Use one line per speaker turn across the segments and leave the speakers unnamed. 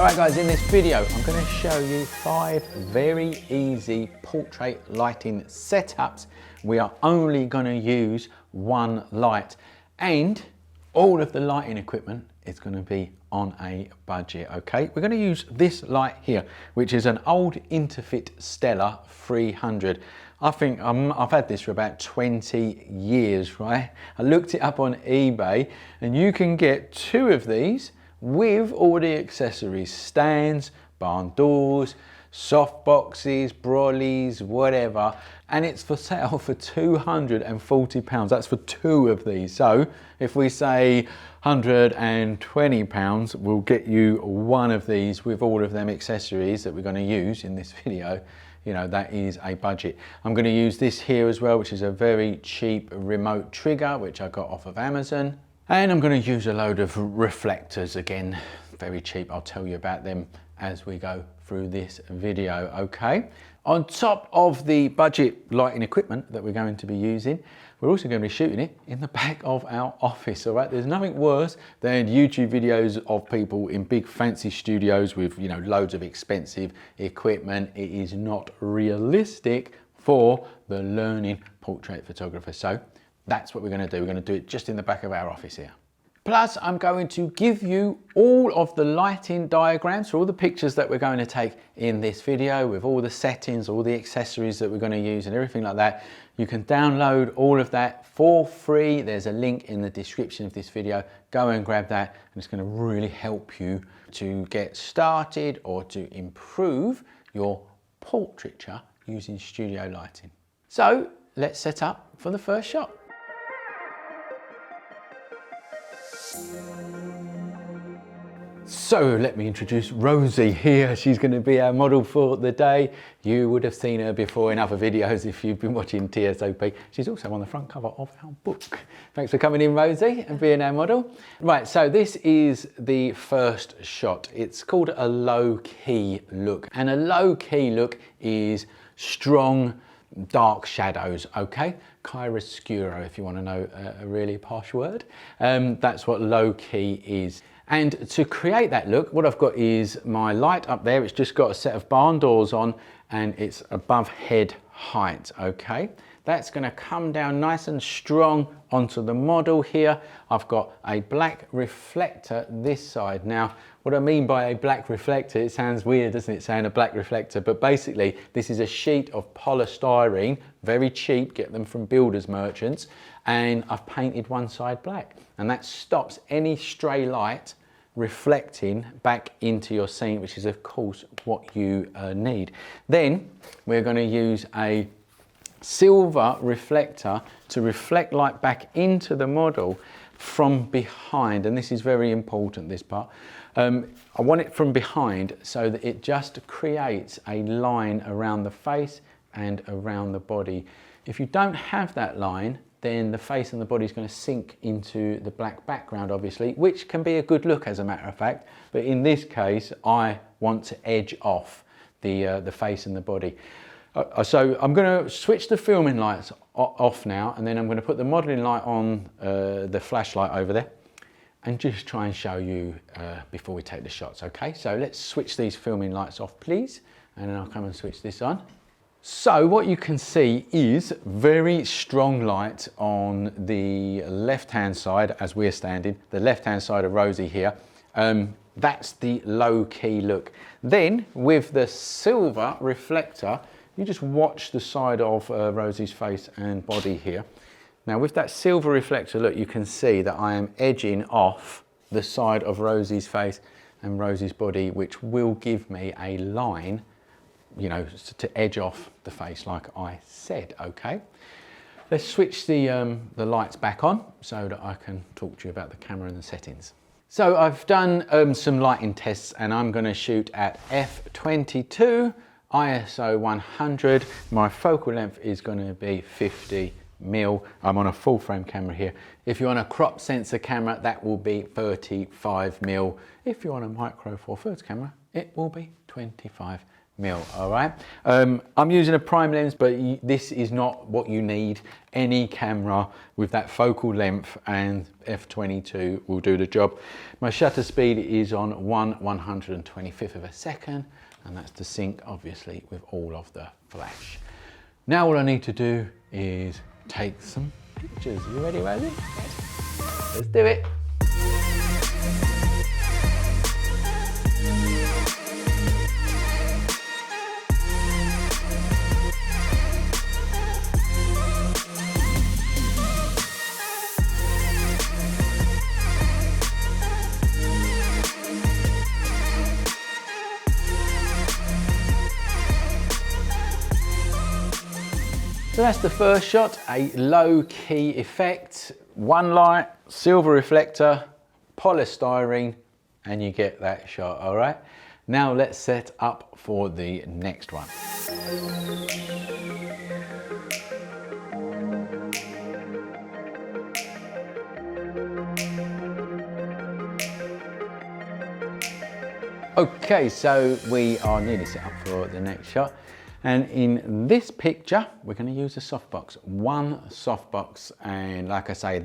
Alright guys, in this video I'm going to show you 5 very easy portrait lighting setups. We are only going to use one light and all of the lighting equipment is going to be on a budget, okay? We're going to use this light here, which is an old Interfit Stella 300. I think I've had this for about 20 years, right? I looked it up on eBay and you can get 2 of these with all the accessories, stands, barn doors, soft boxes, brollies, whatever, and it's for sale for £240. That's for 2 of these. So if we say £120, we'll get you 1 of these with all of them accessories that we're going to use in this video. You know, that is a budget. I'm going to use this here as well, which is a very cheap remote trigger, which I got off of Amazon. And I'm going to use a load of reflectors, again, very cheap. I'll tell you about them as we go through this video, okay? On top of the budget lighting equipment that we're going to be using, we're also going to be shooting it in the back of our office, all right? There's nothing worse than YouTube videos of people in big fancy studios with, you know, loads of expensive equipment. It is not realistic for the learning portrait photographer. So that's what we're going to do. We're going to do it just in the back of our office here. Plus, I'm going to give you all of the lighting diagrams for all the pictures that we're going to take in this video with all the settings, all the accessories that we're going to use and everything like that. You can download all of that for free. There's a link in the description of this video. Go and grab that, and it's going to really help you to get started or to improve your portraiture using studio lighting. So let's set up for the first shot. So let me introduce Rosie here. She's going to be our model for the day. You would have seen her before in other videos if you've been watching TSOP. She's also on the front cover of our book. Thanks for coming in, Rosie, and being our model. Right, so this is the first shot. It's called a low-key look. And a low-key look is strong, dark shadows, okay? Chiaroscuro, if you want to know a really posh word. That's what low-key is. And to create that look, what I've got is my light up there. It's just got a set of barn doors on and it's above head height, okay? That's going to come down nice and strong onto the model here. I've got a black reflector this side. Now, what I mean by a black reflector, it sounds weird, doesn't it, saying a black reflector, but basically this is a sheet of polystyrene, very cheap, get them from builders merchants, and I've painted one side black, and that stops any stray light reflecting back into your scene, which is of course what you need. Then we're going to use a silver reflector to reflect light back into the model from behind, and this is very important, this part. I want it from behind so that it just creates a line around the face and around the body. If you don't have that line, then the face and the body is going to sink into the black background, obviously, which can be a good look as a matter of fact. But in this case, I want to edge off the face and the body. So I'm going to switch the filming lights off now, and then I'm going to put the modeling light on the flashlight over there and just try and show you before we take the shots, okay? So let's switch these filming lights off, please, and then I'll come and switch this on. So what you can see is very strong light on the left-hand side as we're standing, the left-hand side of Rosie here. That's the low-key look. Then with the silver reflector, you just watch the side of Rosie's face and body here. Now with that silver reflector, look, you can see that I am edging off the side of Rosie's face and Rosie's body, which will give me a line, you know, to edge off the face like I said, okay? Let's switch the lights back on so that I can talk to you about the camera and the settings. So I've done some lighting tests and I'm going to shoot at f/22, ISO 100. My focal length is going to be 50mm. I'm on a full frame camera here. If you're on a crop sensor camera, that will be 35mm. If you're on a micro four thirds camera, it will be 25mm. all right? I'm using a prime lens, but this is not what you need. Any camera with that focal length and f/22 will do the job. My shutter speed is on 1/125th of a second, and that's to sync obviously with all of the flash. Now all I need to do is take some pictures. You ready, Rosie? Let's do it. So that's the first shot, a low key effect, one light, silver reflector, polystyrene, and you get that shot, all right? Now let's set up for the next one. Okay, so we are nearly set up for the next shot. And in this picture, we're going to use a softbox, one softbox. And like I say,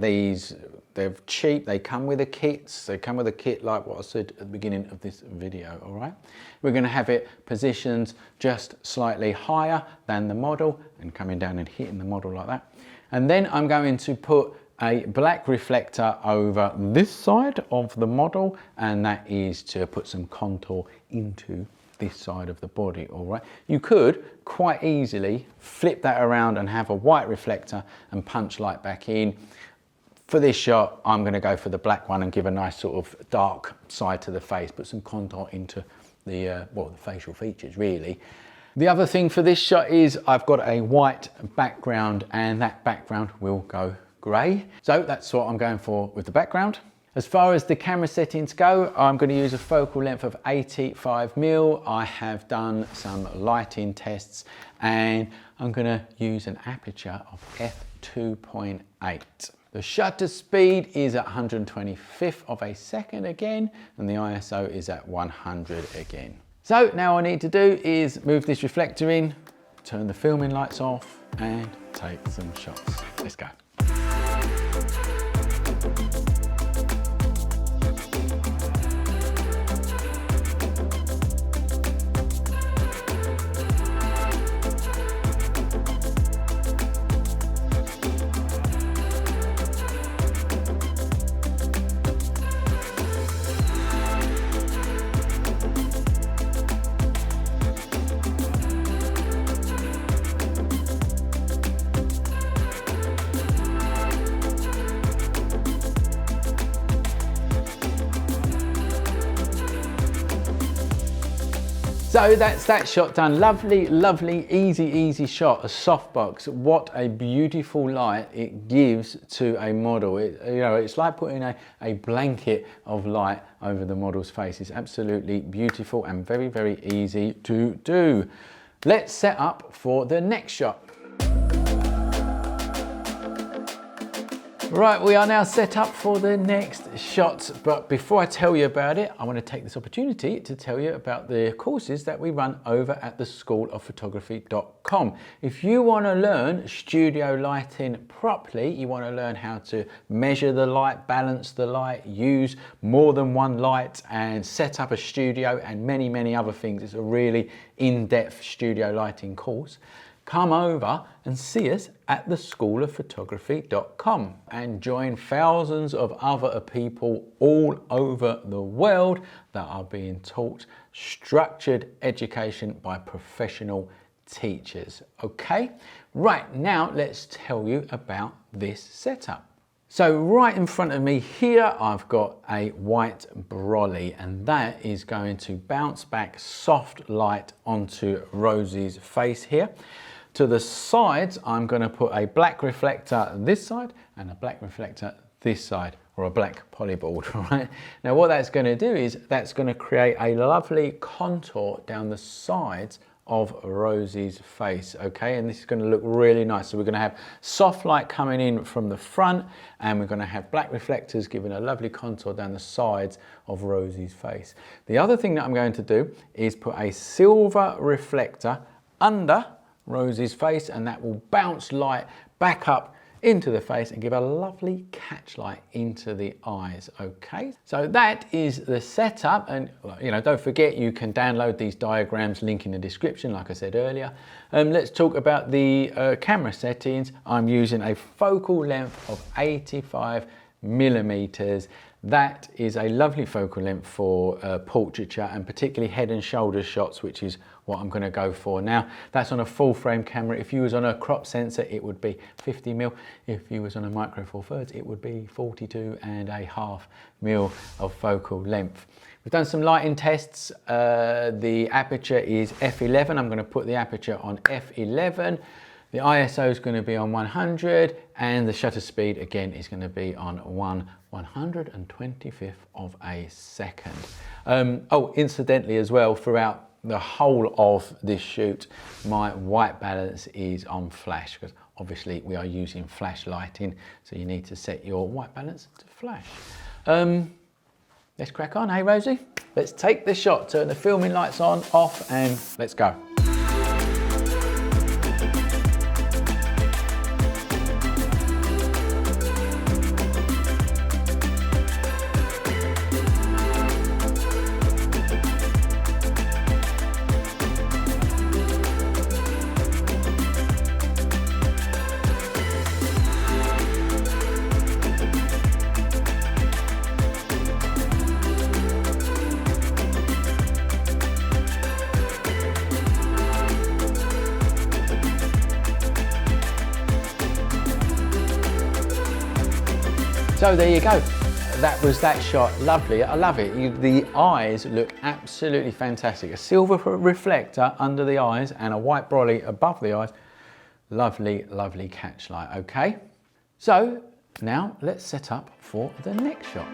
they're cheap. They come with a kit. They come with a kit like what I said at the beginning of this video, all right? We're going to have it positioned just slightly higher than the model and coming down and hitting the model like that. And then I'm going to put a black reflector over this side of the model, and that is to put some contour into this side of the body, all right? You could quite easily flip that around and have a white reflector and punch light back in. For this shot, I'm gonna go for the black one and give a nice sort of dark side to the face, put some contour into the, the facial features, really. The other thing for this shot is I've got a white background, and that background will go grey. So that's what I'm going for with the background. As far as the camera settings go, I'm going to use a focal length of 85mm. I have done some lighting tests, and I'm going to use an aperture of f2.8. The shutter speed is at 125th of a second again, and the ISO is at 100 again. So now all I need to do is move this reflector in, turn the filming lights off, and take some shots. Let's go. So that's that shot done. Lovely, lovely, easy shot, a softbox. What a beautiful light it gives to a model. It's like putting a blanket of light over the model's face. It's absolutely beautiful and very, very easy to do. Let's set up for the next shot. Right, we are now set up for the next shot, but before I tell you about it, I want to take this opportunity to tell you about the courses that we run over at the schoolofphotography.com. If you want to learn studio lighting properly, you want to learn how to measure the light, balance the light, use more than one light, and set up a studio and many, many other things. It's a really in-depth studio lighting course. Come over and see us at theschoolofphotography.com and join thousands of other people all over the world that are being taught structured education by professional teachers. Okay, right now let's tell you about this setup. So right in front of me here, I've got a white Brolly, and that is going to bounce back soft light onto Rosie's face here. To the sides, I'm going to put a black reflector this side and a black reflector this side, or a black polyboard, right? Now what that's going to do is that's going to create a lovely contour down the sides of Rosie's face, okay? And this is going to look really nice. So we're going to have soft light coming in from the front, and we're going to have black reflectors giving a lovely contour down the sides of Rosie's face. The other thing that I'm going to do is put a silver reflector under Rosie's face, and that will bounce light back up into the face and give a lovely catch light into the eyes, okay? So that is the setup, and you know, don't forget you can download these diagrams, link in the description like I said earlier. Let's talk about the camera settings. I'm using a focal length of 85mm. That is a lovely focal length for portraiture, and particularly head and shoulders shots, which is what I'm going to go for. Now, that's on a full frame camera. If you was on a crop sensor, it would be 50mm. If you was on a micro four thirds, it would be 42.5mm of focal length. We've done some lighting tests. The aperture is f11. I'm going to put the aperture on f11. The ISO is going to be on 100, and the shutter speed again is going to be on 1/125th of a second. Oh, incidentally as well, throughout the whole of this shoot, my white balance is on flash, because obviously we are using flash lighting, so you need to set your white balance to flash. Let's crack on, hey Rosie? Let's take the shot, turn the filming lights on, off, and let's go. So there you go. That was that shot. Lovely. I love it. The eyes look absolutely fantastic. A silver reflector under the eyes and a white Brolly above the eyes. Lovely, lovely catch light. Okay. So now let's set up for the next shot.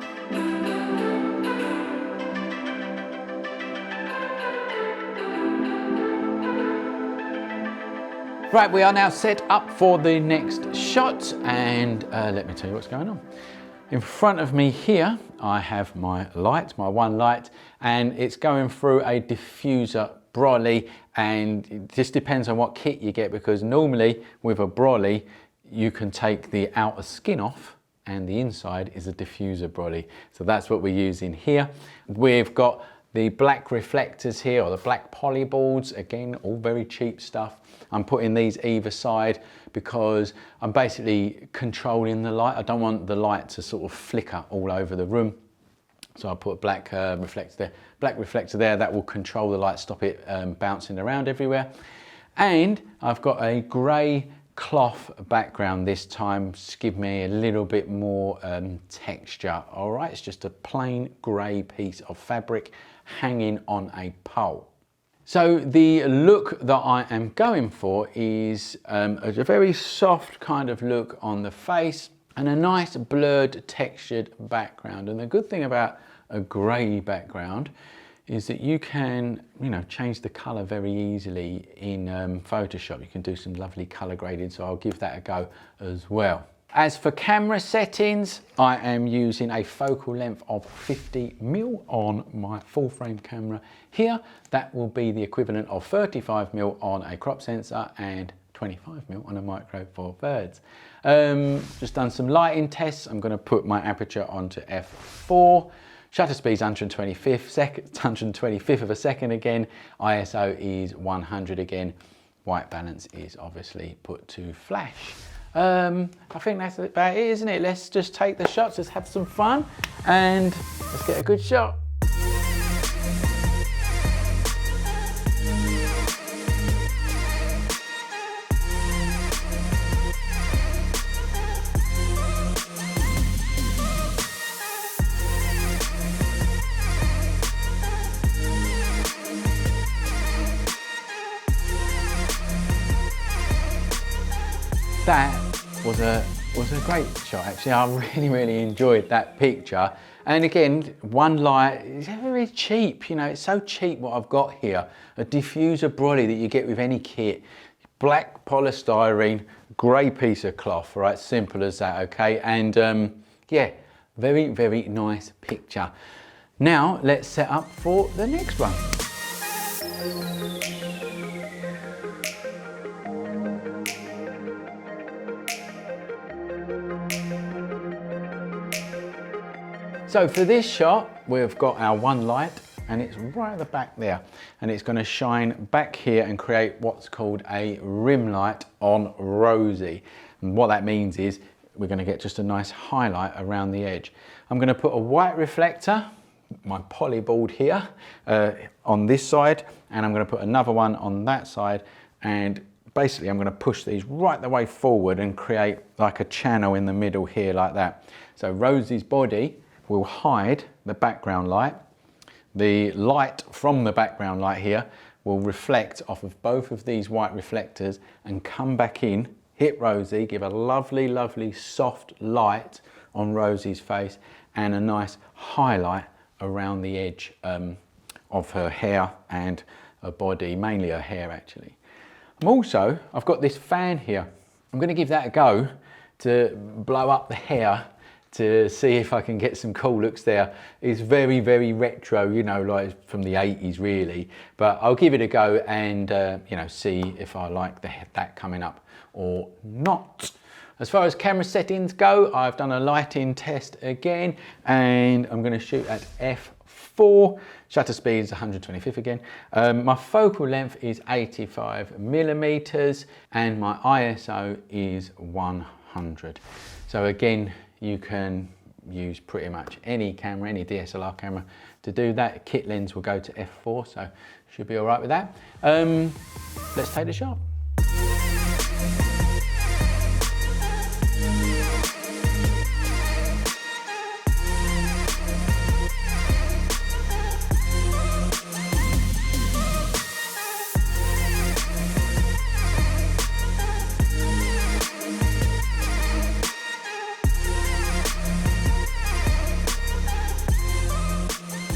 Right, we are now set up for the next shot, and let me tell you what's going on. In front of me here, I have my light, my one light, and it's going through a diffuser Brolly, and it just depends on what kit you get, because normally with a Brolly, you can take the outer skin off and the inside is a diffuser Brolly. So that's what we're using here. We've got the black reflectors here, or the black polyboards, again, all very cheap stuff. I'm putting these either side because I'm basically controlling the light. I don't want the light to sort of flicker all over the room. So I put a black reflector there that will control the light, stop it bouncing around everywhere. And I've got a grey cloth background this time to give me a little bit more texture. All right, it's just a plain grey piece of fabric hanging on a pole. So the look that I am going for is a very soft kind of look on the face and a nice blurred textured background. And the good thing about a grey background is that you can, change the colour very easily in Photoshop. You can do some lovely colour grading, so I'll give that a go as well. As for camera settings, I am using a focal length of 50mm on my full frame camera here. That will be the equivalent of 35mm on a crop sensor and 25mm on a micro four thirds. Just done some lighting tests. I'm going to put my aperture onto f4. Shutter speed's 125th of a second again. ISO is 100 again. White balance is obviously put to flash. I think that's about it, isn't it? Let's just take the shots, let's have some fun, and let's get a good shot. That was a great shot actually. I really enjoyed that picture. And again, one light, it's very cheap, you know, it's so cheap what I've got here. A diffuser Brolly that you get with any kit. Black polystyrene, grey piece of cloth, right? Simple as that, okay? And yeah, very nice picture. Now let's set up for the next one. So for this shot, we've got our one light and it's right at the back there. And it's going to shine back here and create what's called a rim light on Rosie. And what that means is we're going to get just a nice highlight around the edge. I'm going to put a white reflector, my poly board here, on this side, and I'm going to put another one on that side, and basically I'm going to push these right the way forward and create like a channel in the middle here like that. So Rosie's body will hide the background light. The light from the background light here will reflect off of both of these white reflectors and come back in, hit Rosie, give a lovely soft light on Rosie's face and a nice highlight around the edge of her hair and her body, mainly her hair actually. I've got this fan here. I'm going to give that a go to blow up the hair to see if I can get some cool looks there. It's very retro, you know, like from the 80s really, but I'll give it a go and you know, see if I like that coming up or not. As far as camera settings go, I've done a lighting test again and I'm going to shoot at f4. Shutter speed is 125th again. My focal length is 85mm and my ISO is 100. So again, you can use pretty much any camera, any DSLR camera to do that. Kit lens will go to f4, so should be all right with that. Let's take the shot.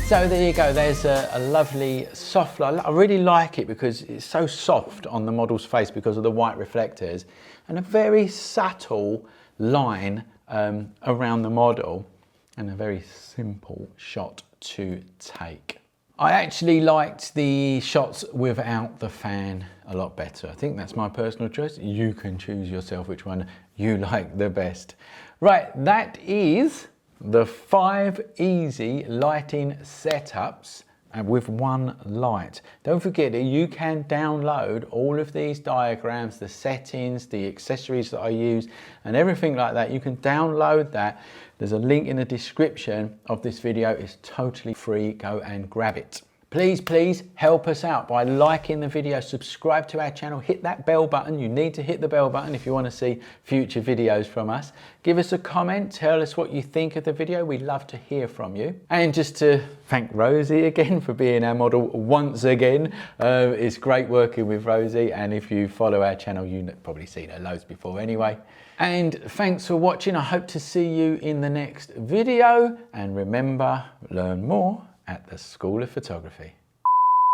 So there you go, there's a lovely soft light. I really like it because it's so soft on the model's face because of the white reflectors, and a very subtle line around the model, and a very simple shot to take. I actually liked the shots without the fan a lot better. I think that's my personal choice. You can choose yourself which one you like the best. Right, that is the 5 easy lighting setups with one light. Don't forget that you can download all of these diagrams, the settings, the accessories that I use and everything like that. You can download that. There's a link in the description of this video. It's totally free. Go and grab it. Please help us out by liking the video, subscribe to our channel, hit that bell button. You need to hit the bell button if you want to see future videos from us. Give us a comment, tell us what you think of the video. We'd love to hear from you. And just to thank Rosie again for being our model once again. It's great working with Rosie, and if you follow our channel, you've probably seen her loads before anyway. And thanks for watching. I hope to see you in the next video. And remember, learn more at the School of Photography.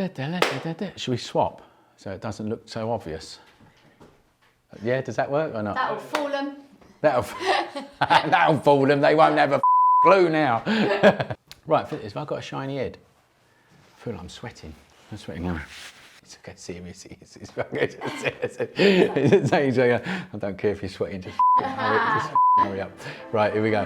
Should we swap so it doesn't look so obvious? Yeah, does that work or not?
That'll fool them.
That'll fool them. They won't have a clue now. Right, if I've got a shiny head, I feel like I'm sweating. I'm sweating now. It's okay, serious. I don't care if you're sweating, just hurry up. Right, here we go.